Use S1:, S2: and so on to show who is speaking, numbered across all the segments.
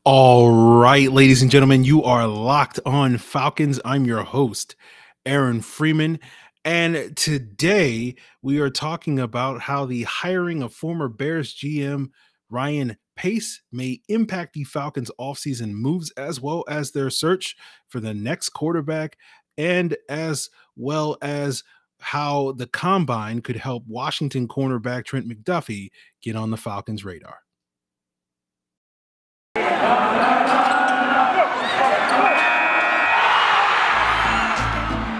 S1: All right, ladies and gentlemen, you are locked on Falcons. I'm your host, Aaron Freeman. And today we are talking about how the hiring of former Bears GM Ryan Pace may impact the Falcons' offseason moves, as well as their search for the next quarterback, and as well as how the combine could help Washington cornerback Trent McDuffie get on the Falcons' radar.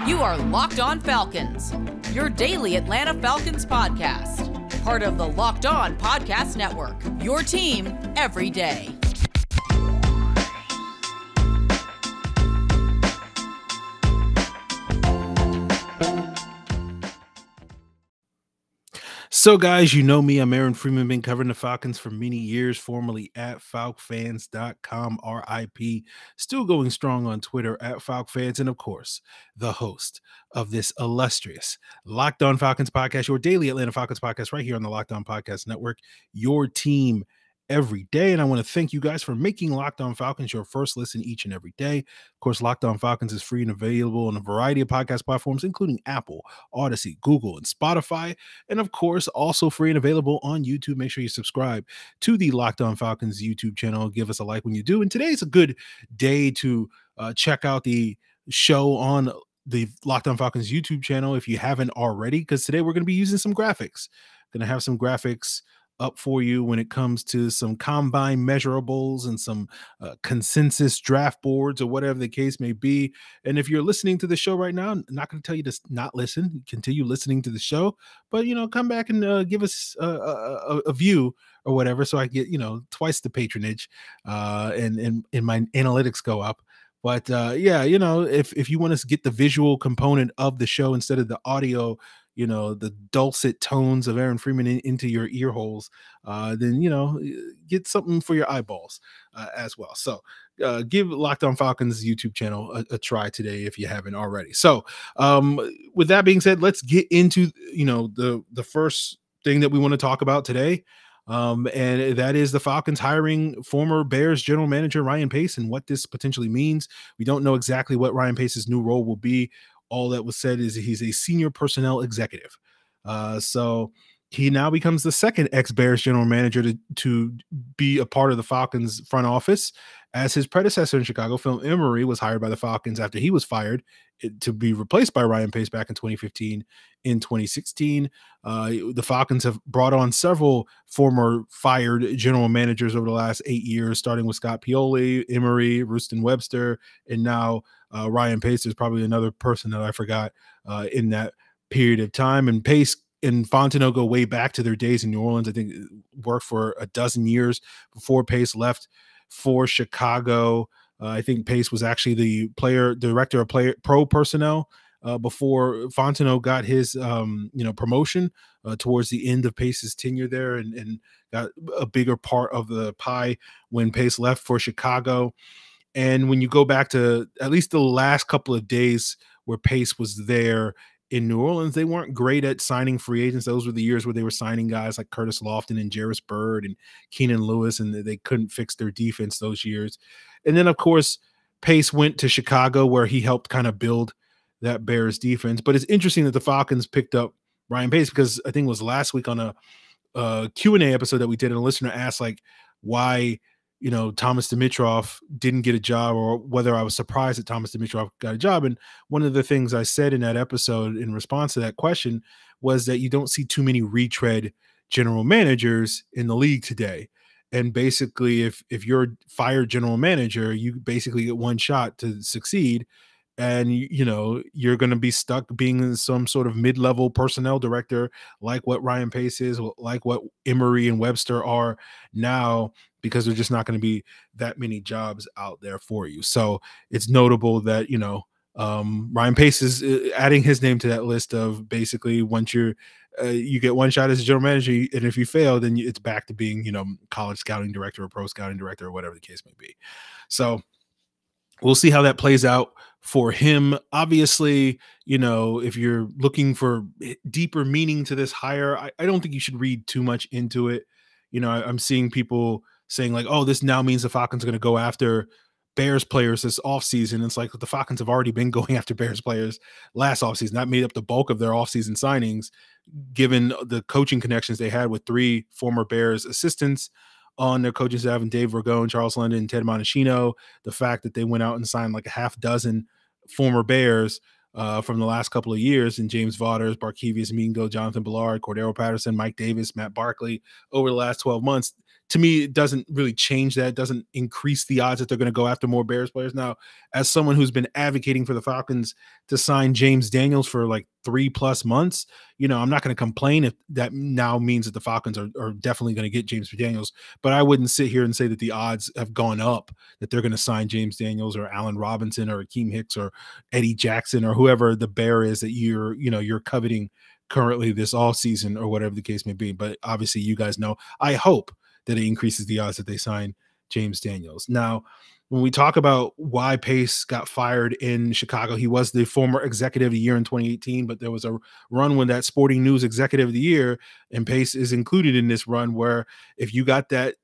S2: You are Locked On Falcons, your daily Atlanta Falcons podcast. Part of the Locked On Podcast Network, your team every day.
S1: So, guys, you know me. I'm Aaron Freeman, been covering the Falcons for many years, formerly at FalcFans.com, RIP. Still going strong on Twitter at FalcFans, and of course, the host of this illustrious Locked On Falcons podcast, your daily Atlanta Falcons podcast, right here on the Locked On Podcast Network, your team every day. And I want to thank you guys for making Locked On Falcons your first listen each and every day. Of course, Locked On Falcons is free and available on a variety of podcast platforms, including Apple, Odyssey, Google, and Spotify. And of course, also free and available on YouTube. Make sure you subscribe to the Locked On Falcons YouTube channel. Give us a like when you do. And today's a good day to check out the show on the Locked On Falcons YouTube channel if you haven't already, because today we're going to be using some graphics. Going to have some graphics up for you when it comes to some combine measurables and some consensus draft boards or whatever the case may be. And if you're listening to the show right now, I'm not going to tell you to not listen, continue listening to the show, but, come back and give us a view or whatever, so I get, twice the patronage and my analytics go up. But if you want to get the visual component of the show instead of the audio, the dulcet tones of Aaron Freeman into your ear holes, then, get something for your eyeballs as well. So give Locked On Falcons YouTube channel a try today if you haven't already. So with that being said, let's get into, the first thing that we want to talk about today. And that is the Falcons hiring former Bears general manager Ryan Pace and what this potentially means. We don't know exactly what Ryan Pace's new role will be. All that was said is he's a senior personnel executive. So he now becomes the second ex-Bears general manager to be a part of the Falcons front office, as his predecessor in Chicago, Phil Emery, was hired by the Falcons after he was fired to be replaced by Ryan Pace back in 2015. In 2016, the Falcons have brought on several former fired general managers over the last 8 years, starting with Scott Pioli, Emery, Rustin Webster, and now Ryan Pace is probably another person that I forgot in that period of time. And Pace and Fontenot go way back to their days in New Orleans. I think worked for a dozen years before Pace left for Chicago. I think Pace was actually the director of pro personnel before Fontenot got his promotion towards the end of Pace's tenure there, and got a bigger part of the pie when Pace left for Chicago. And when you go back to at least the last couple of days where Pace was there in New Orleans, they weren't great at signing free agents. Those were the years where they were signing guys like Curtis Lofton and Jarvis Byrd and Keenan Lewis, and they couldn't fix their defense those years. And then, of course, Pace went to Chicago, where he helped kind of build that Bears defense. But it's interesting that the Falcons picked up Ryan Pace, because I think it was last week on a Q&A episode that we did, and a listener asked why Thomas Dimitroff didn't get a job, or whether I was surprised that Thomas Dimitroff got a job. And one of the things I said in that episode in response to that question was that you don't see too many retread general managers in the league today. And basically, if you're fired general manager, you basically get one shot to succeed. And, you're going to be stuck being some sort of mid-level personnel director, like what Ryan Pace is, like what Emery and Webster are now, because there's just not going to be that many jobs out there for you. So it's notable that, Ryan Pace is adding his name to that list of basically, once you get one shot as a general manager, and if you fail, then it's back to being, college scouting director or pro scouting director or whatever the case may be. So we'll see how that plays out for him. Obviously, if you're looking for deeper meaning to this hire, I don't think you should read too much into it. I'm seeing people saying like, oh, this now means the Falcons are going to go after Bears players this offseason. It's like the Falcons have already been going after Bears players last offseason. That made up the bulk of their offseason signings, given the coaching connections they had with 3 former Bears assistants on their coaching staff, and Dave Ragone, Charles London, and Ted Montesino. The fact that they went out and signed like a half dozen former Bears from the last couple of years, and James Vaughters, Barkevius Mingo, Jonathan Ballard, Cordero Patterson, Mike Davis, Matt Barkley over the last 12 months. To me, it doesn't really change that. It doesn't increase the odds that they're going to go after more Bears players. Now, as someone who's been advocating for the Falcons to sign James Daniels for like 3+ months, I'm not going to complain if that now means that the Falcons are definitely going to get James Daniels. But I wouldn't sit here and say that the odds have gone up that they're going to sign James Daniels or Allen Robinson or Akeem Hicks or Eddie Jackson or whoever the Bear is that you're coveting currently this offseason or whatever the case may be. But obviously, you guys know, I hope that it increases the odds that they sign James Daniels. Now, when we talk about why Pace got fired in Chicago, he was the former executive of the year in 2018, but there was a run when that Sporting News executive of the year, and Pace is included in this run, where if you got that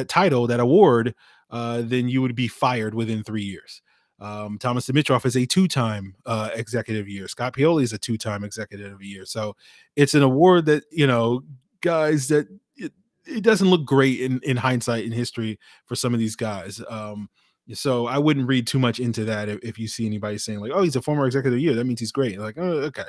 S1: title, that award, then you would be fired within 3 years. Thomas Dimitroff is a 2-time executive of the year. Scott Pioli is a 2-time executive of the year. So it's an award that, guys, that it doesn't look great in hindsight in history for some of these guys. So I wouldn't read too much into that. If you see anybody saying like, oh, he's a former executive of the year, that means he's great. Like, oh, okay.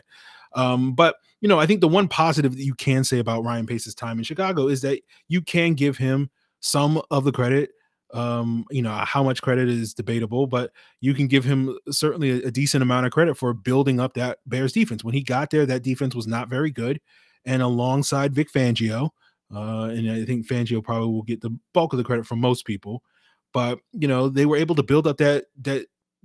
S1: But I think the one positive that you can say about Ryan Pace's time in Chicago is that you can give him some of the credit. How much credit is debatable, but you can give him certainly a decent amount of credit for building up that Bears defense. When he got there, that defense was not very good. And alongside Vic Fangio, and I think Fangio probably will get the bulk of the credit from most people, but they were able to build up that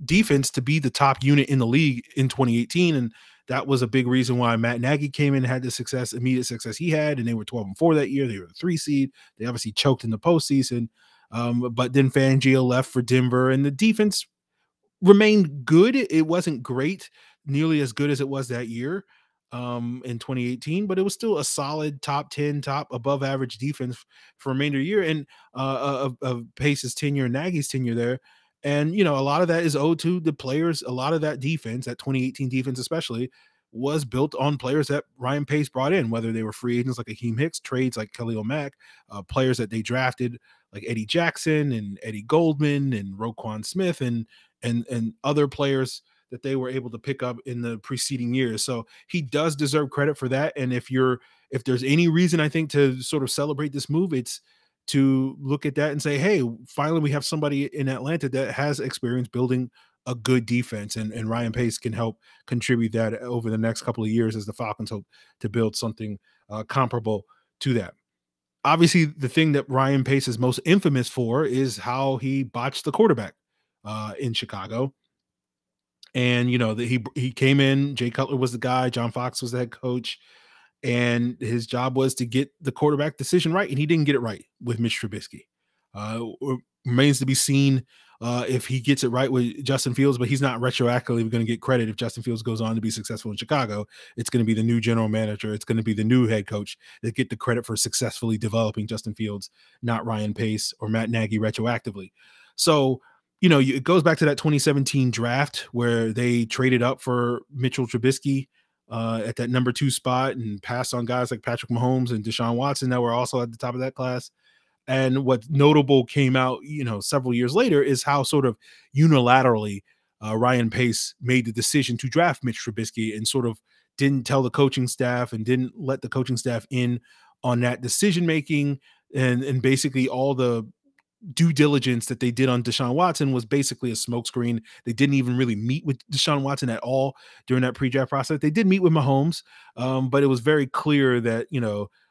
S1: defense to be the top unit in the league in 2018, and that was a big reason why Matt Nagy came in and had the immediate success he had, and they were 12-4 that year. They were the 3 seed. They obviously choked in the postseason, but then Fangio left for Denver, and the defense remained good. It wasn't great, nearly as good as it was that year in 2018, but it was still a solid top 10, top above average defense for remainder of the year, and of Pace's tenure, Nagy's tenure there. And a lot of that is owed to the players. A lot of that defense, that 2018 defense especially, was built on players that Ryan Pace brought in, whether they were free agents like Akeem Hicks, trades like Khalil Mack, players that they drafted like Eddie Jackson and Eddie Goldman and Roquan Smith and other players that they were able to pick up in the preceding years. So he does deserve credit for that. And if there's any reason I think to sort of celebrate this move, it's to look at that and say, hey, finally we have somebody in Atlanta that has experience building a good defense, and Ryan Pace can help contribute that over the next couple of years as the Falcons hope to build something comparable to that. Obviously, the thing that Ryan Pace is most infamous for is how he botched the quarterback in Chicago. And he came in, Jay Cutler was the guy, John Fox was the head coach, and his job was to get the quarterback decision right, and he didn't get it right with Mitch Trubisky. Remains to be seen if he gets it right with Justin Fields, but he's not retroactively going to get credit if Justin Fields goes on to be successful in Chicago. It's going to be the new general manager, it's going to be the new head coach that get the credit for successfully developing Justin Fields, not Ryan Pace or Matt Nagy retroactively. So it goes back to that 2017 draft where they traded up for Mitchell Trubisky at that number 2 spot and passed on guys like Patrick Mahomes and Deshaun Watson that were also at the top of that class. And what notable came out, several years later is how sort of unilaterally Ryan Pace made the decision to draft Mitch Trubisky and sort of didn't tell the coaching staff and didn't let the coaching staff in on that decision-making, and basically all the due diligence that they did on Deshaun Watson was basically a smokescreen. They didn't even really meet with Deshaun Watson at all during that pre-draft process. They did meet with Mahomes, but it was very clear that,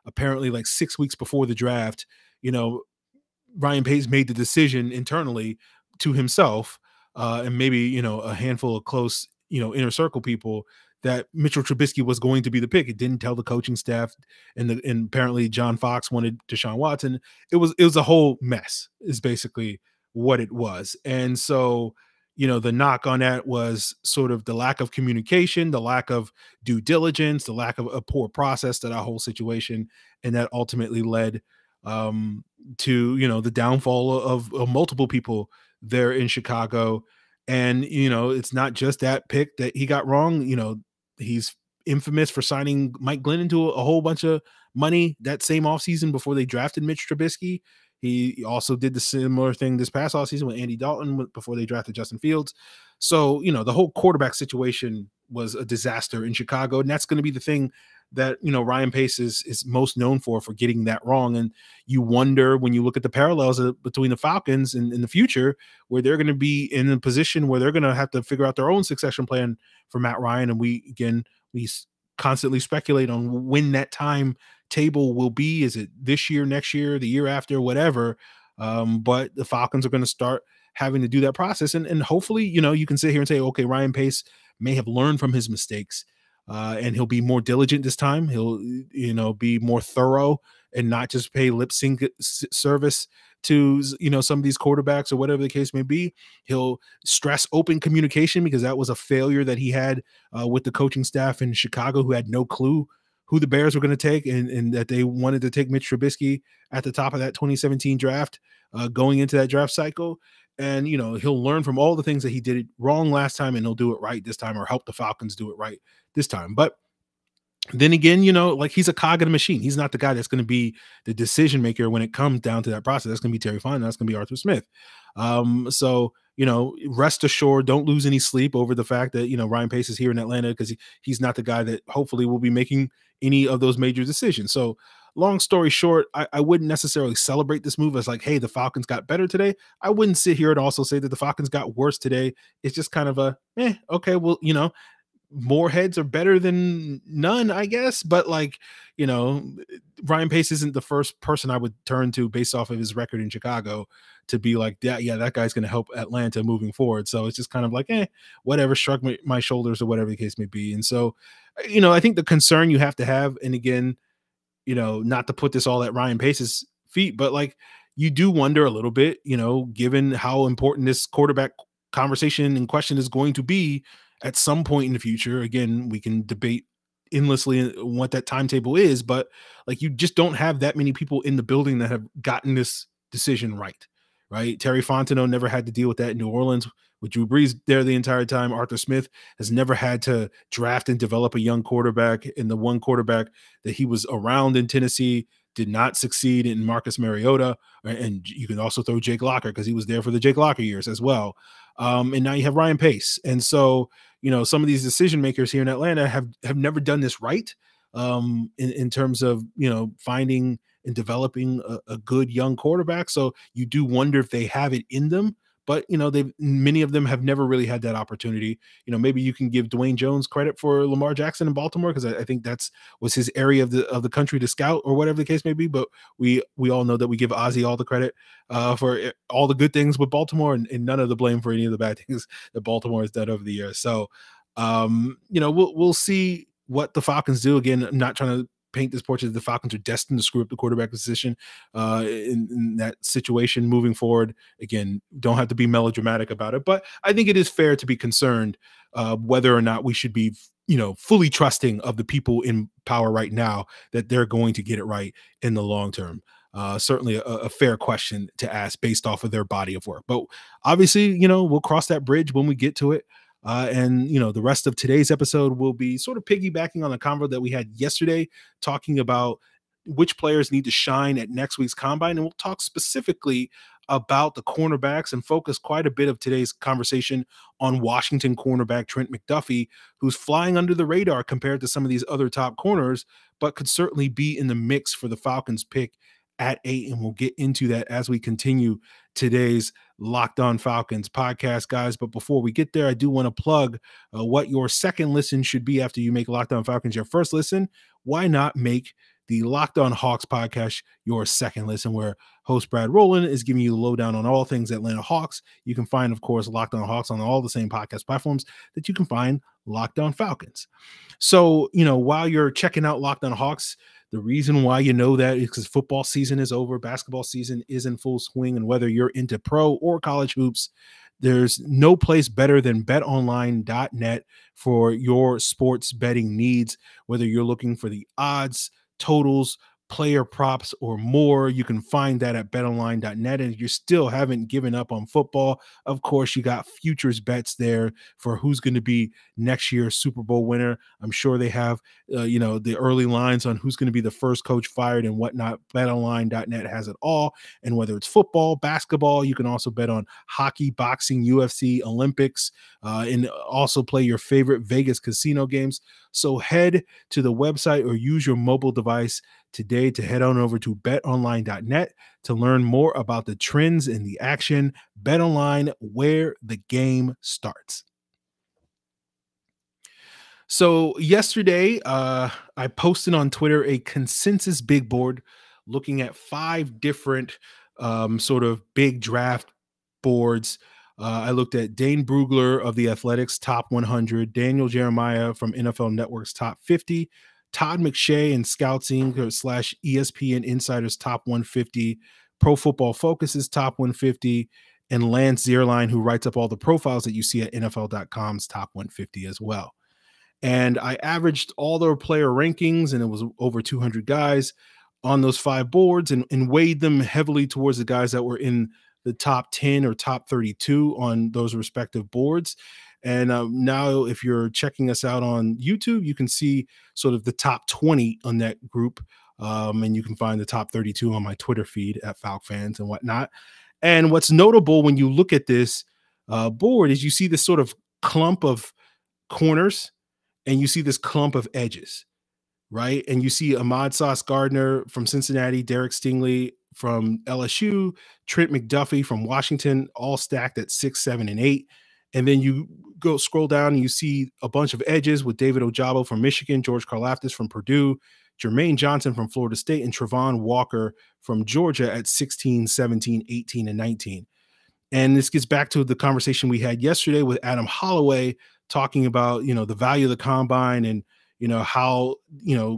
S1: apparently like 6 weeks before the draft, Ryan Pace made the decision internally to himself and maybe, a handful of close, inner circle people that Mitchell Trubisky was going to be the pick. It didn't tell the coaching staff, and apparently John Fox wanted Deshaun Watson. It was a whole mess is basically what it was. And so, the knock on that was sort of the lack of communication, the lack of due diligence, the lack of a poor process to that whole situation. And that ultimately led to, the downfall of multiple people there in Chicago. And, it's not just that pick that he got wrong. He's infamous for signing Mike Glennon to a whole bunch of money that same offseason before they drafted Mitch Trubisky. He also did the similar thing this past offseason with Andy Dalton before they drafted Justin Fields. So, the whole quarterback situation was a disaster in Chicago. And that's going to be the thing that, Ryan Pace is most known for getting that wrong. And you wonder, when you look at the parallels between the Falcons in the future, where they're going to be in a position where they're going to have to figure out their own succession plan for Matt Ryan. And we constantly speculate on when that time table will be. Is it this year, next year, the year after, whatever? But the Falcons are going to start having to do that process. And hopefully, you can sit here and say, okay, Ryan Pace may have learned from his mistakes, and he'll be more diligent this time. He'll, be more thorough and not just pay lip sync service to, some of these quarterbacks or whatever the case may be. He'll stress open communication, because that was a failure that he had with the coaching staff in Chicago, who had no clue who the Bears were going to take, and that they wanted to take Mitch Trubisky at the top of that 2017 draft, going into that draft cycle. And, he'll learn from all the things that he did wrong last time, and he'll do it right this time, or help the Falcons do it right this time. But then again, he's a cog in a machine. He's not the guy that's going to be the decision maker when it comes down to that process. That's going to be Terry Fine. That's going to be Arthur Smith. So, rest assured, don't lose any sleep over the fact that, Ryan Pace is here in Atlanta, because he's not the guy that hopefully will be making any of those major decisions. So, long story short, I wouldn't necessarily celebrate this move as like, hey, the Falcons got better today. I wouldn't sit here and also say that the Falcons got worse today. It's just kind of okay, well, more heads are better than none, I guess. But Ryan Pace isn't the first person I would turn to based off of his record in Chicago to be like, yeah, that guy's going to help Atlanta moving forward. So it's just kind of like, whatever, shrug my shoulders or whatever the case may be. And so, I think the concern you have to have, and again, not to put this all at Ryan Pace's feet, but you do wonder a little bit, given how important this quarterback conversation and question is going to be at some point in the future. Again, we can debate endlessly what that timetable is, but you just don't have that many people in the building that have gotten this decision right? Terry Fontenot never had to deal with that in New Orleans with Drew Brees there the entire time. Arthur Smith has never had to draft and develop a young quarterback, and the one quarterback that he was around in Tennessee did not succeed in Marcus Mariota. And you can also throw Jake Locker, because he was there for the Jake Locker years as well. And now you have Ryan Pace. And so, some of these decision makers here in Atlanta have never done this right, in terms of, finding and developing a good young quarterback. So you do wonder if they have it in them, but many of them have never really had that opportunity. Maybe you can give Dwayne Jones credit for Lamar Jackson in Baltimore, because I think was his area of the country to scout, or whatever the case may be. But we all know that we give Ozzie all the credit for all the good things with Baltimore, and none of the blame for any of the bad things that Baltimore has done over the years. So we'll see what the Falcons do. Again, I'm not trying to paint this portrait that the Falcons are destined to screw up the quarterback position in that situation moving forward. Again, don't have to be melodramatic about it, but I think it is fair to be concerned whether or not we should be, fully trusting of the people in power right now that they're going to get it right in the long term. Certainly a fair question to ask based off of their body of work. But obviously, we'll cross that bridge when we get to it. And the rest of today's episode will be sort of piggybacking on the convo that we had yesterday, talking about which players need to shine at next week's combine. And we'll talk specifically about the cornerbacks and focus quite a bit of today's conversation on Washington cornerback Trent McDuffie, who's flying under the radar compared to some of these other top corners, but could certainly be in the mix for the Falcons pick at 8. And we'll get into that as we continue today's Locked On Falcons podcast, guys. But before we get there, I do want to plug what your second listen should be after you make Locked On Falcons your first listen. Why not make the Locked On Hawks podcast your second listen, where host Brad Rowland is giving you the lowdown on all things Atlanta Hawks. You can find, of course, Locked On Hawks on all the same podcast platforms that you can find Locked On Falcons. So, while you're checking out Locked On Hawks, the reason why you know that is because football season is over, basketball season is in full swing, and whether you're into pro or college hoops, there's no place better than betonline.net for your sports betting needs. Whether you're looking for the odds, totals, player props, or more. You can find that at betonline.net. And if you still haven't given up on football, of course, you got futures bets there for who's going to be next year's Super Bowl winner. I'm sure they have, the early lines on who's going to be the first coach fired and whatnot. Betonline.net has it all. And whether it's football, basketball, you can also bet on hockey, boxing, UFC, Olympics, and also play your favorite Vegas casino games. So head to the website or use your mobile device today to head on over to betonline.net to learn more about the trends in the action. BetOnline, where the game starts. So yesterday, I posted on Twitter a consensus big board looking at 5 different sort of big draft boards. I looked at Dane Brugler of the Athletics top 100, Daniel Jeremiah from NFL Network's top 50, Todd McShay and Scouting / ESPN Insider's top 150, Pro Football Focus's top 150, and Lance Zierlein, who writes up all the profiles that you see at NFL.com's top 150 as well. And I averaged all their player rankings, and it was over 200 guys on those 5 boards, and weighed them heavily towards the guys that were in the top 10 or top 32 on those respective boards. And now if you're checking us out on YouTube, you can see sort of the top 20 on that group. And you can find the top 32 on my Twitter feed at FalcFans and whatnot. And what's notable when you look at this board is you see this sort of clump of corners and you see this clump of edges, right? And you see Ahmad Sauce Gardner from Cincinnati, Derek Stingley from LSU, Trent McDuffie from Washington, all stacked at 6, 7, and 8. And then you go scroll down and you see a bunch of edges with David Ojabo from Michigan, George Karlaftis from Purdue, Jermaine Johnson from Florida State, and Travon Walker from Georgia at 16, 17, 18, and 19. And this gets back to the conversation we had yesterday with Adam Holloway talking about, the value of the combine and, how,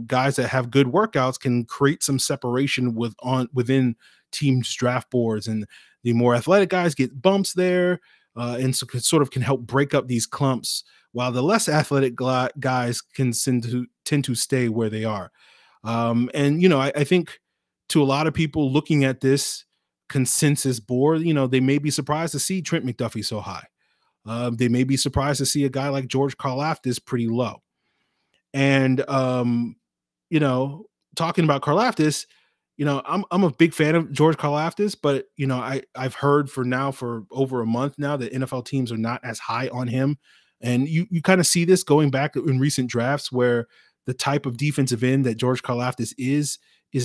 S1: guys that have good workouts can create some separation within teams' draft boards, and the more athletic guys get bumps there, and so it sort of can help break up these clumps, while the less athletic guys can tend to stay where they are. And I think to a lot of people looking at this consensus board, they may be surprised to see Trent McDuffie so high. They may be surprised to see a guy like George Karlaftis pretty low. And, talking about Karlaftis, I'm a big fan of George Karlaftis, but, I've heard for over a month now that NFL teams are not as high on him. And you kind of see this going back in recent drafts where the type of defensive end that George Karlaftis is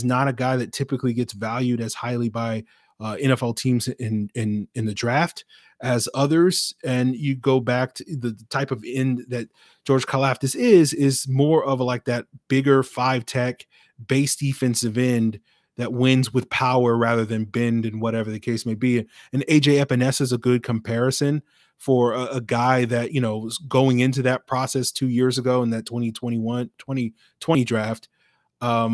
S1: not a guy that typically gets valued as highly by NFL teams in the draft as others. And you go back to the type of end that George Karlaftis is more of like that bigger 5-tech base defensive end that wins with power rather than bend and whatever the case may be. And AJ Epinesa is a good comparison for a guy that, was going into that process 2 years ago in that 2020 draft. A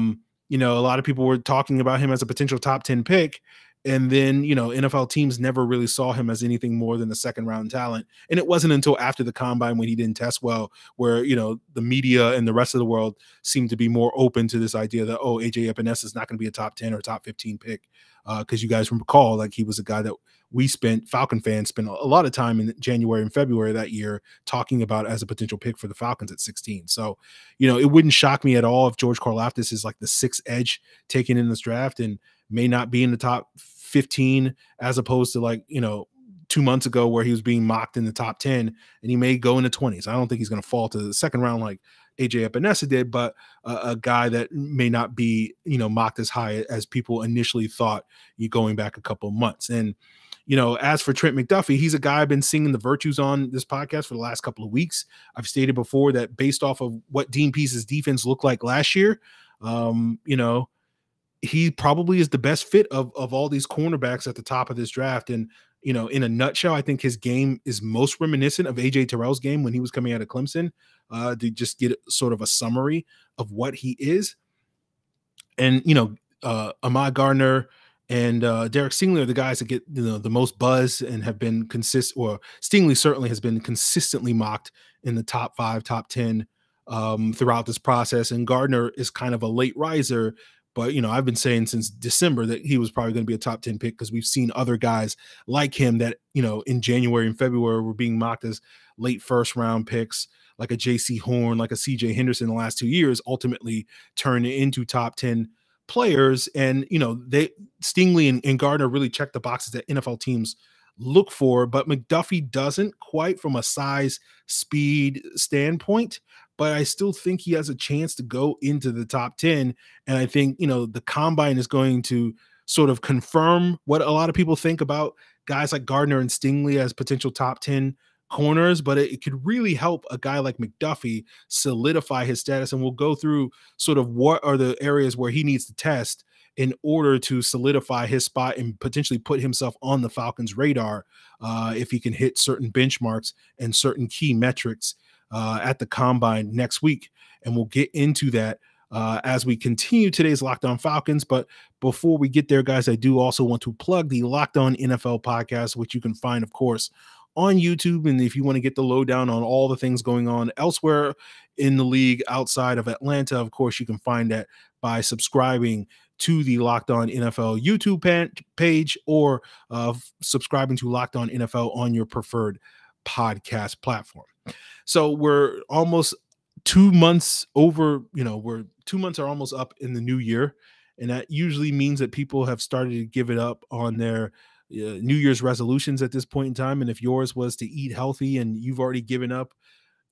S1: lot of people were talking about him as a potential top 10 pick. And then, NFL teams never really saw him as anything more than a 2nd-round talent. And it wasn't until after the combine when he didn't test well where, the media and the rest of the world seemed to be more open to this idea that, AJ Epinesa is not going to be a top 10 or top 15 pick. Because you guys recall, like, he was a guy that Falcon fans spent a lot of time in January and February that year talking about as a potential pick for the Falcons at 16. So, it wouldn't shock me at all if George Karlaftis is like the 6th edge taken in this draft and may not be in the top 15 as opposed to 2 months ago where he was being mocked in the top 10, and he may go in the 20s. I don't think he's going to fall to the 2nd round like AJ Epinesa did, but a guy that may not be, mocked as high as people initially thought going back a couple of months. And, as for Trent McDuffie, he's a guy I've been singing the virtues on this podcast for the last couple of weeks. I've stated before that based off of what Dean Pease's defense looked like last year, he probably is the best fit of all these cornerbacks at the top of this draft. And, in a nutshell, I think his game is most reminiscent of AJ Terrell's game when he was coming out of Clemson, to just get sort of a summary of what he is. And, Ahmad Gardner and Derek Stingley are the guys that get the most buzz and have been consistent, or Stingley certainly has been consistently mocked in the top 5, top 10 throughout this process. And Gardner is kind of a late riser, But, I've been saying since December that he was probably going to be a top 10 pick because we've seen other guys like him that, in January and February were being mocked as late first round picks, like a JC Horn, like a CJ Henderson in the last 2 years, ultimately turned into top 10 players. And, Stingley and Gardner really check the boxes that NFL teams look for, but McDuffie doesn't quite from a size, speed standpoint. But I still think he has a chance to go into the top 10. And I think, the combine is going to sort of confirm what a lot of people think about guys like Gardner and Stingley as potential top 10 corners, but it could really help a guy like McDuffie solidify his status. And we'll go through sort of what are the areas where he needs to test in order to solidify his spot and potentially put himself on the Falcons' radar if he can hit certain benchmarks and certain key metrics at the combine next week. And we'll get into that as we continue today's Locked On Falcons. But before we get there, guys, I do also want to plug the Locked On NFL podcast, which you can find, of course, on YouTube. And if you want to get the lowdown on all the things going on elsewhere in the league outside of Atlanta, of course, you can find that by subscribing to the Locked On NFL YouTube page or subscribing to Locked On NFL on your preferred podcast platform. So we're almost 2 months over, we're 2 months are almost up in the new year. And that usually means that people have started to give it up on their New Year's resolutions at this point in time. And if yours was to eat healthy and you've already given up,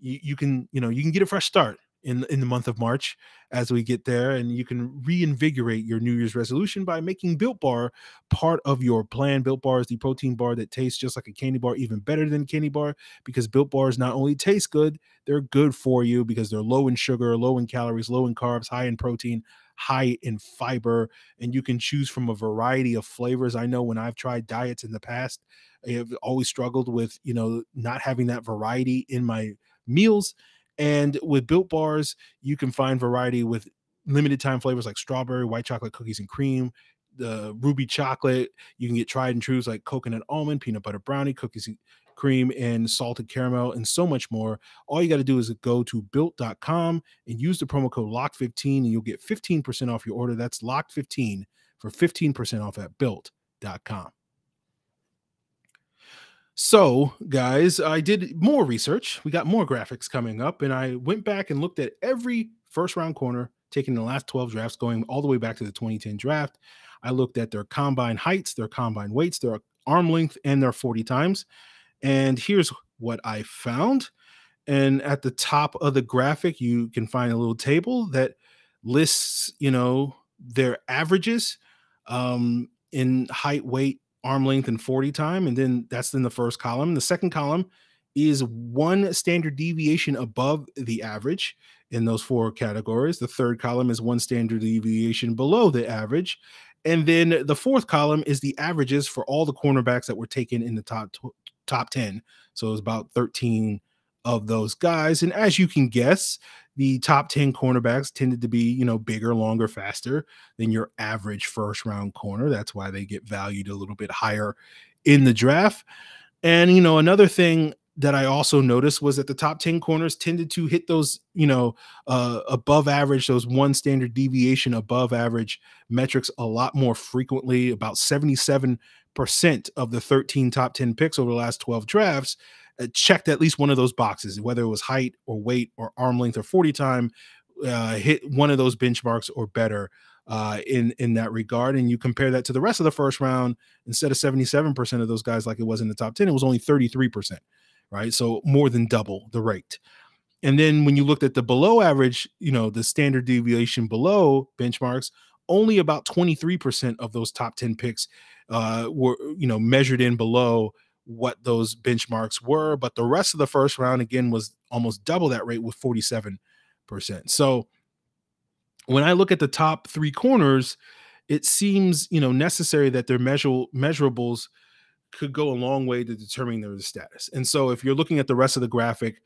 S1: you can get a fresh start in the month of March as we get there, and you can reinvigorate your New Year's resolution by making Built Bar part of your plan. Built Bar is the protein bar that tastes just like a candy bar, even better than candy bar, because Built Bars not only taste good, they're good for you because they're low in sugar, low in calories, low in carbs, high in protein, high in fiber, and you can choose from a variety of flavors. I know when I've tried diets in the past, I've always struggled with, not having that variety in my meals. And with Built Bars, you can find variety with limited time flavors like strawberry, white chocolate cookies and cream, the ruby chocolate. You can get tried and trues like coconut almond, peanut butter brownie, cookies and cream, and salted caramel, and so much more. All you got to do is go to built.com and use the promo code LOCK15 and you'll get 15% off your order. That's LOCK15 for 15% off at built.com. So, guys, I did more research. We got more graphics coming up, and I went back and looked at every first-round corner taken in the last 12 drafts, going all the way back to the 2010 draft. I looked at their combine heights, their combine weights, their arm length, and their 40 times. And here's what I found. And at the top of the graphic, you can find a little table that lists, their averages in height, weight, arm length, and 40 time. And then that's in the first column. The second column is one standard deviation above the average in those four categories. The third column is one standard deviation below the average. And then the fourth column is the averages for all the cornerbacks that were taken in the top 10. So it was about 13 of those guys. And as you can guess, the top 10 cornerbacks tended to be, bigger, longer, faster than your average first round corner. That's why they get valued a little bit higher in the draft. And, another thing that I also noticed was that the top 10 corners tended to hit those, above average, those one standard deviation above average metrics a lot more frequently. About 77% of the 13 top 10 picks over the last 12 drafts checked at least one of those boxes, whether it was height or weight or arm length or 40 time, hit one of those benchmarks or better in that regard. And you compare that to the rest of the first round, instead of 77% of those guys like it was in the top 10, it was only 33%, right? So more than double the rate. And then when you looked at the below average, the standard deviation below benchmarks, only about 23% of those top 10 picks were, measured in below what those benchmarks were. But the rest of the first round, again, was almost double that rate with 47%. So when I look at the top three corners, it seems, necessary that their measurables could go a long way to determining their status. And so if you're looking at the rest of the graphic,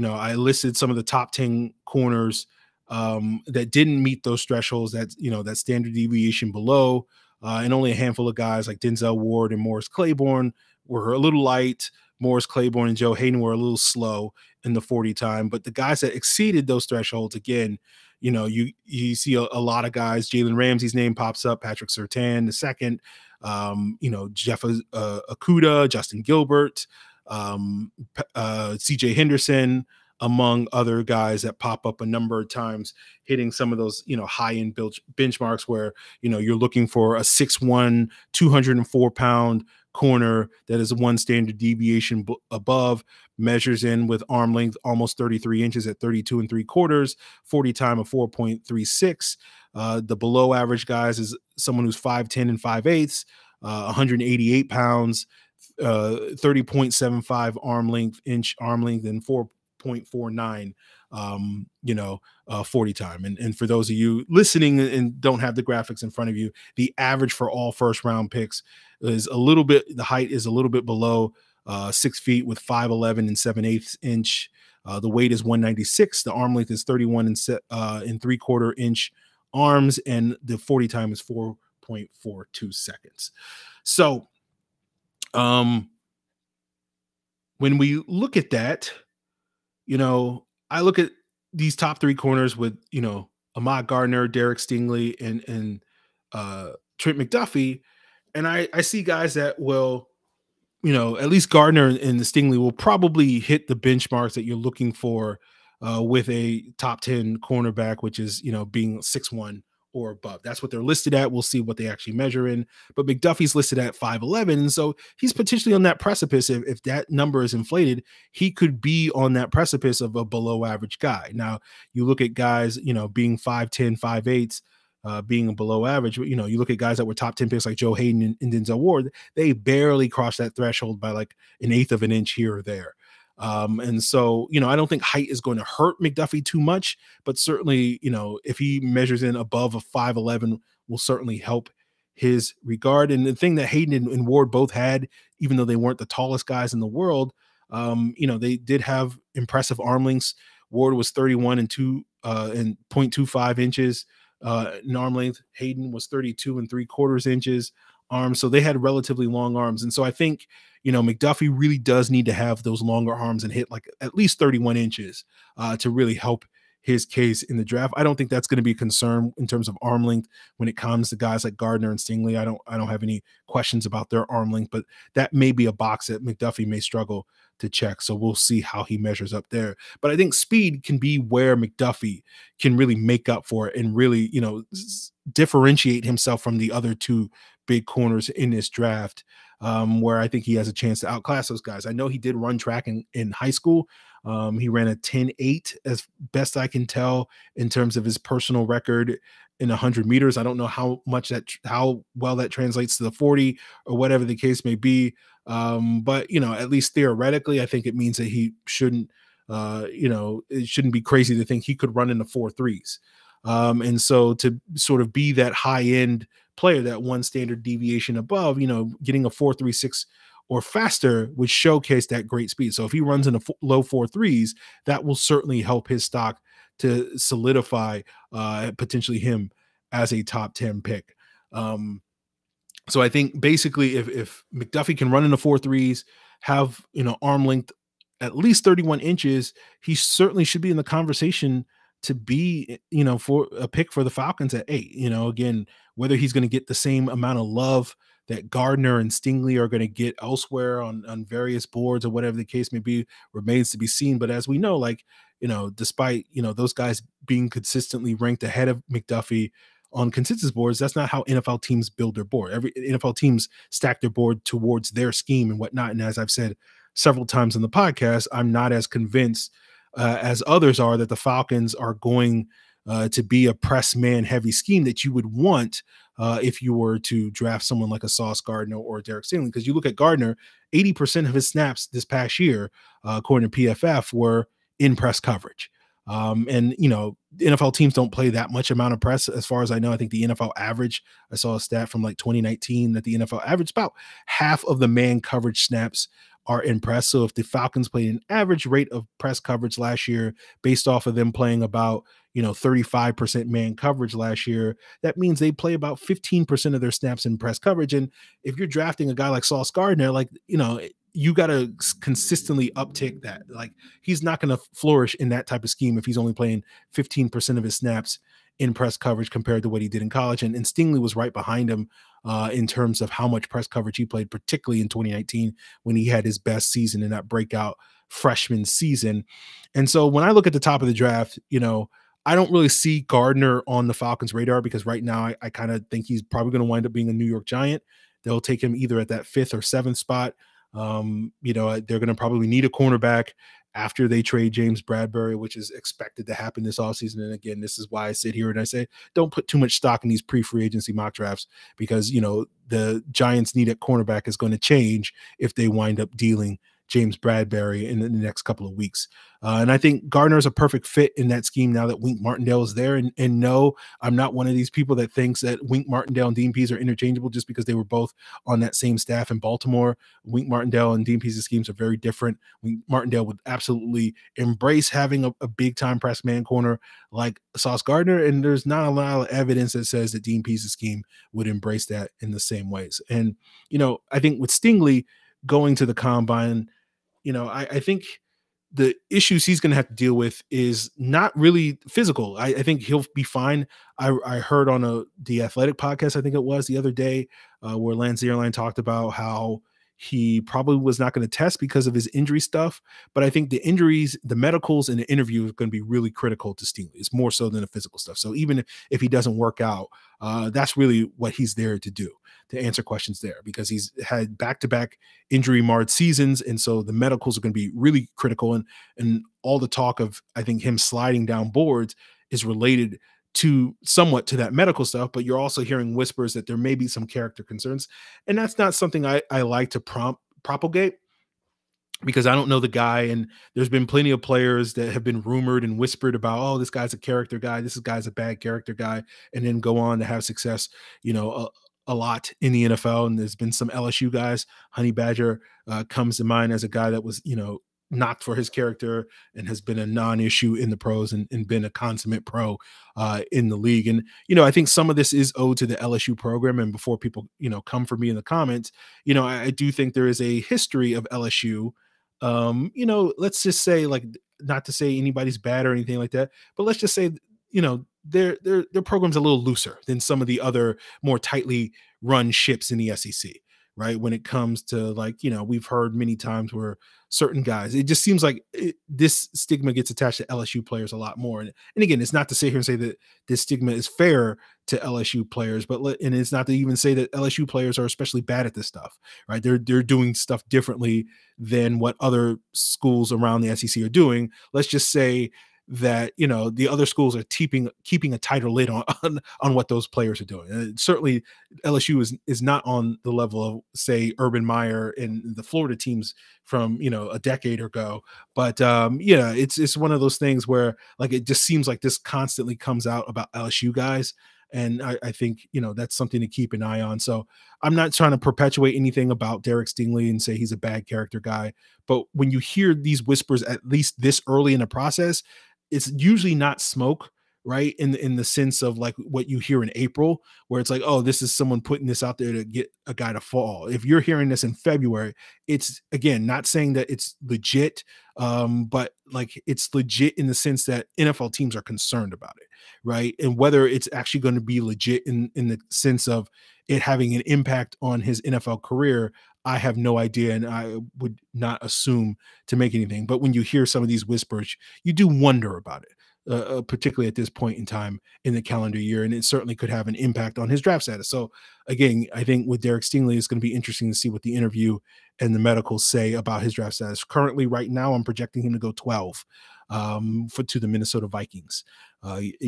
S1: I listed some of the top 10 corners that didn't meet those thresholds, that standard deviation below, and only a handful of guys like Denzel Ward and Morris Claiborne were a little light. Morris Claiborne and Joe Hayden were a little slow in the 40 time, but the guys that exceeded those thresholds, again, you see a lot of guys. Jalen Ramsey's name pops up, Patrick Surtain the second, Jeff Okudah, Justin Gilbert, CJ Henderson, among other guys that pop up a number of times, hitting some of those, high-end benchmarks where, you're looking for a 6'1", 204-pound corner that is one standard deviation above, measures in with arm length almost 33 inches at 32 3/4, 40 time of 4.36. The below average guys is someone who's 5'10 and 5/8, 188 pounds, 30.75 arm length, and 4.49 40 time. And for those of you listening and don't have the graphics in front of you, the average for all first round picks is the height is a little bit below 6 feet with 5'11 and 7/8 inch. The weight is 196. The arm length is 31 and 3/4 inch arms, and the 40 time is 4.42 seconds. So when we look at that, I look at these top three corners with, Ahmad Gardner, Derek Stingley, and Trent McDuffie. And I see guys that will, at least Gardner and the Stingley will probably hit the benchmarks that you're looking for with a top 10 cornerback, which is, being 6'1" or above. That's what they're listed at. We'll see what they actually measure in. But McDuffie's listed at 5'11", and so he's potentially on that precipice. If that number is inflated, he could be on that precipice of a below average guy. Now, you look at guys, being 5'10", 5'8", being below average. You look at guys that were top 10 picks like Joe Hayden and Denzel Ward, they barely crossed that threshold by like an eighth of an inch here or there. And so, I don't think height is going to hurt McDuffie too much, but certainly, if he measures in above a 5'11", will certainly help his regard. And the thing that Hayden and Ward both had, even though they weren't the tallest guys in the world, they did have impressive arm lengths. Ward was 31 and 0.25 inches in arm length. Hayden was 32 and 3/4 inches arms. So they had relatively long arms. And so I think, McDuffie really does need to have those longer arms and hit like at least 31 inches to really help his case in the draft. I don't think that's going to be a concern in terms of arm length when it comes to guys like Gardner and Stingley. I don't have any questions about their arm length, but that may be a box that McDuffie may struggle to check. So we'll see how he measures up there. But I think speed can be where McDuffie can really make up for it and really, differentiate himself from the other two big corners in this draft, where I think he has a chance to outclass those guys. I know he did run track in high school. He ran a 10.8 as best I can tell in terms of his personal record in 100 meters. I don't know how well that translates to the 40 or whatever the case may be. But, at least theoretically, I think it means that he shouldn't, it shouldn't be crazy to think he could run in the 4.3s. And so to sort of be that high end player, that one standard deviation above, getting a 4.36 or faster would showcase that great speed. So if he runs in the low 4.3s, that will certainly help his stock to solidify potentially him as a top 10 pick. So I think basically if McDuffie can run in the 4.3s, have, arm length at least 31 inches, he certainly should be in the conversation to be, for a pick for the Falcons at 8. Again, whether he's going to get the same amount of love that Gardner and Stingley are going to get elsewhere on various boards or whatever the case may be remains to be seen. But as we know, despite, those guys being consistently ranked ahead of McDuffie on consensus boards, that's not how NFL teams build their board. Every NFL teams stack their board towards their scheme and whatnot. And as I've said several times on the podcast, I'm not as convinced as others are that the Falcons are going to be a press man heavy scheme that you would want if you were to draft someone like a Sauce Gardner or Derek Stingley. Because you look at Gardner, 80% of his snaps this past year, according to PFF, were in press coverage. And, NFL teams don't play that much amount of press. As far as I know, I think the NFL average, I saw a stat from 2019 that the NFL average about half of the man coverage snaps are in press. So if the Falcons played an average rate of press coverage last year, based off of them playing about, 35% man coverage last year, that means they play about 15% of their snaps in press coverage. And if you're drafting a guy like Sauce Gardner, you you got to consistently uptick that. Like, he's not going to flourish in that type of scheme if he's only playing 15% of his snaps in press coverage compared to what he did in college. And Stingley was right behind him in terms of how much press coverage he played, particularly in 2019 when he had his best season in that breakout freshman season. And so when I look at the top of the draft, I don't really see Gardner on the Falcons' radar, because right now I kind of think he's probably going to wind up being a New York Giant. They'll take him either at that 5th or 7th spot. They're going to probably need a cornerback after they trade James Bradbury, which is expected to happen this offseason. And again, this is why I sit here and I say, don't put too much stock in these pre-free agency mock drafts, because, the Giants' need at cornerback is going to change if they wind up dealing James Bradbury in the next couple of weeks. And I think Gardner is a perfect fit in that scheme now that Wink Martindale is there. And no, I'm not one of these people that thinks that Wink Martindale and Dean Pease are interchangeable just because they were both on that same staff in Baltimore. Wink Martindale and Dean Pease's schemes are very different. Wink Martindale would absolutely embrace having a big-time press man corner like Sauce Gardner, and there's not a lot of evidence that says that Dean Pease's scheme would embrace that in the same ways. And, I think with Stingley going to the combine, I think the issues he's going to have to deal with is not really physical. I think he'll be fine. I heard on the Athletic podcast, I think it was the other day, where Lance Zierlein talked about how he probably was not going to test because of his injury stuff. But I think the injuries, the medicals, and the interview are going to be really critical to Stingley. It's more so than the physical stuff. So even if he doesn't work out, that's really what he's there to do, to answer questions there, because he's had back-to-back injury-marred seasons. And so the medicals are going to be really critical. And all the talk of, I think, him sliding down boards is related somewhat to that medical stuff, but you're also hearing whispers that there may be some character concerns. And that's not something I like to propagate, because I don't know the guy. And there's been plenty of players that have been rumored and whispered about, oh, this guy's a character guy, this guy's a bad character guy, and then go on to have success, a lot in the NFL. And there's been some LSU guys. Honey Badger comes to mind as a guy that was, knocked for his character and has been a non-issue in the pros and been a consummate pro in the league. And, I think some of this is owed to the LSU program. And before people, come for me in the comments, I do think there is a history of LSU. Let's just say, like, not to say anybody's bad or anything like that, but let's just say, their program's a little looser than some of the other more tightly run ships in the SEC. Right. When it comes to, like, we've heard many times where certain guys, it just seems like this stigma gets attached to LSU players a lot more. And again, it's not to sit here and say that this stigma is fair to LSU players, and it's not to even say that LSU players are especially bad at this stuff. Right. They're doing stuff differently than what other schools around the SEC are doing. Let's just say that, the other schools are keeping a tighter lid on what those players are doing. And certainly LSU is not on the level of, say, Urban Meyer and the Florida teams from, a decade ago. But it's one of those things where, like, it just seems like this constantly comes out about LSU guys. And I think, that's something to keep an eye on. So I'm not trying to perpetuate anything about Derek Stingley and say he's a bad character guy. But when you hear these whispers, at least this early in the process, it's usually not smoke, right? In the sense of, like, what you hear in April, where it's like, oh, this is someone putting this out there to get a guy to fall. If you're hearing this in February, it's, again, not saying that it's legit, but, like, it's legit in the sense that NFL teams are concerned about it, right? And whether it's actually going to be legit in the sense of it having an impact on his NFL career, I have no idea, and I would not assume to make anything. But when you hear some of these whispers, you do wonder about it, particularly at this point in time in the calendar year, and it certainly could have an impact on his draft status. So again, I think with Derek Stingley, it's going to be interesting to see what the interview and the medicals say about his draft status. Currently, right now, I'm projecting him to go 12 to the Minnesota Vikings,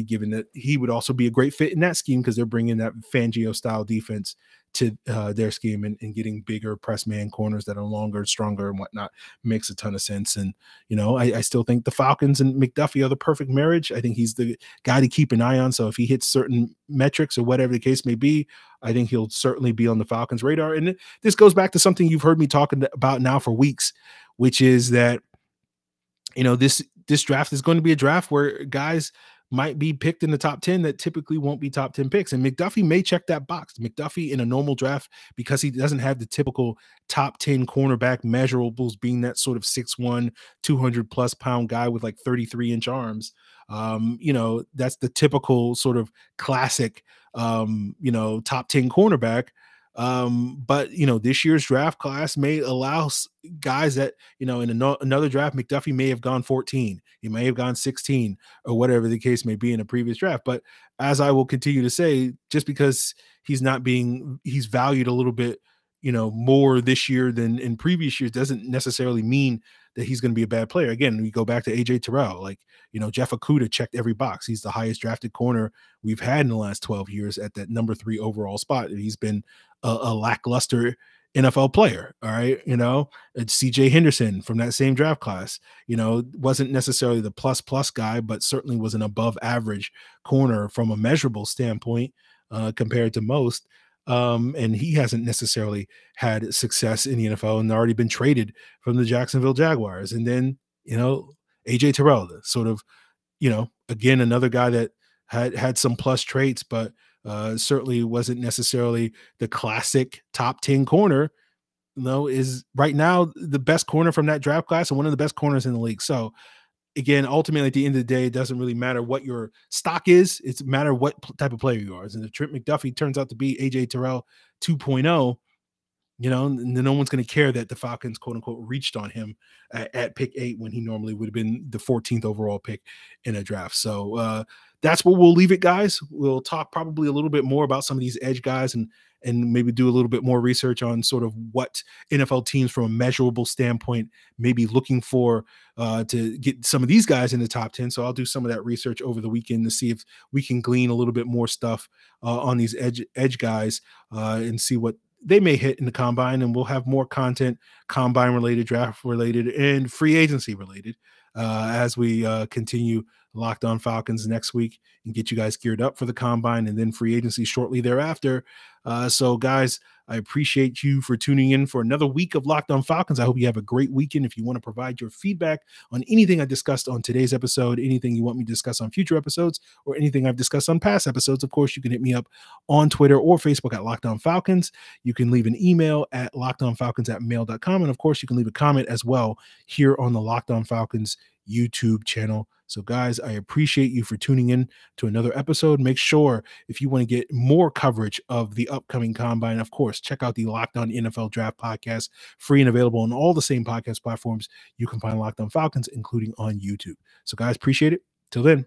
S1: given that he would also be a great fit in that scheme, because they're bringing that Fangio style defense to their scheme, and getting bigger press man corners that are longer, stronger, and whatnot makes a ton of sense. And, I still think the Falcons and McDuffie are the perfect marriage. I think he's the guy to keep an eye on. So if he hits certain metrics or whatever the case may be, I think he'll certainly be on the Falcons' radar. And this goes back to something you've heard me talking about now for weeks, which is that, this draft is going to be a draft where guys might be picked in the top 10 that typically won't be top 10 picks. And McDuffie may check that box. McDuffie in a normal draft, because he doesn't have the typical top 10 cornerback measurables, being that sort of 6'1", 200 plus pound guy with like 33-inch arms. That's the typical sort of classic, top 10 cornerback. But this year's draft class may allow guys that, in another draft, McDuffie may have gone 14, he may have gone 16, or whatever the case may be in a previous draft. But as I will continue to say, just because he's valued a little bit, more this year than in previous years, doesn't necessarily mean that he's going to be a bad player. Again, we go back to AJ Terrell, like, Jeff Okudah checked every box. He's the highest drafted corner we've had in the last 12 years at that number 3 overall spot. And he's been a lackluster NFL player. All right. It's CJ Henderson from that same draft class, wasn't necessarily the plus guy, but certainly was an above average corner from a measurable standpoint compared to most. And he hasn't necessarily had success in the NFL and already been traded from the Jacksonville Jaguars. And then, AJ Terrell, sort of, again, another guy that had some plus traits, but certainly wasn't necessarily the classic top 10 corner, is right now the best corner from that draft class and one of the best corners in the league. So again, ultimately at the end of the day, it doesn't really matter what your stock is. It's a matter what type of player you are. And if Trent McDuffie turns out to be AJ Terrell 2.0, no one's going to care that the Falcons, quote unquote, reached on him at pick 8 when he normally would have been the 14th overall pick in a draft. So that's where we'll leave it, guys. We'll talk probably a little bit more about some of these edge guys and maybe do a little bit more research on sort of what NFL teams from a measurable standpoint may be looking for to get some of these guys in the top 10. So I'll do some of that research over the weekend to see if we can glean a little bit more stuff on these edge guys and see what they may hit in the combine. And we'll have more content, combine related, draft related, and free agency related as we continue Locked On Falcons next week and get you guys geared up for the combine and then free agency shortly thereafter. So guys, I appreciate you for tuning in for another week of Locked On Falcons. I hope you have a great weekend. If you want to provide your feedback on anything I discussed on today's episode, anything you want me to discuss on future episodes, or anything I've discussed on past episodes, of course, you can hit me up on Twitter or Facebook at Locked On Falcons. You can leave an email at lockedonfalcons@mail.com. And of course, you can leave a comment as well here on the Locked On Falcons YouTube channel. So guys, I appreciate you for tuning in to another episode. Make sure if you want to get more coverage of the upcoming combine, of course, check out the Locked On NFL Draft podcast, free and available on all the same podcast platforms you can find Locked On Falcons, including on YouTube. So guys, appreciate it. Till then.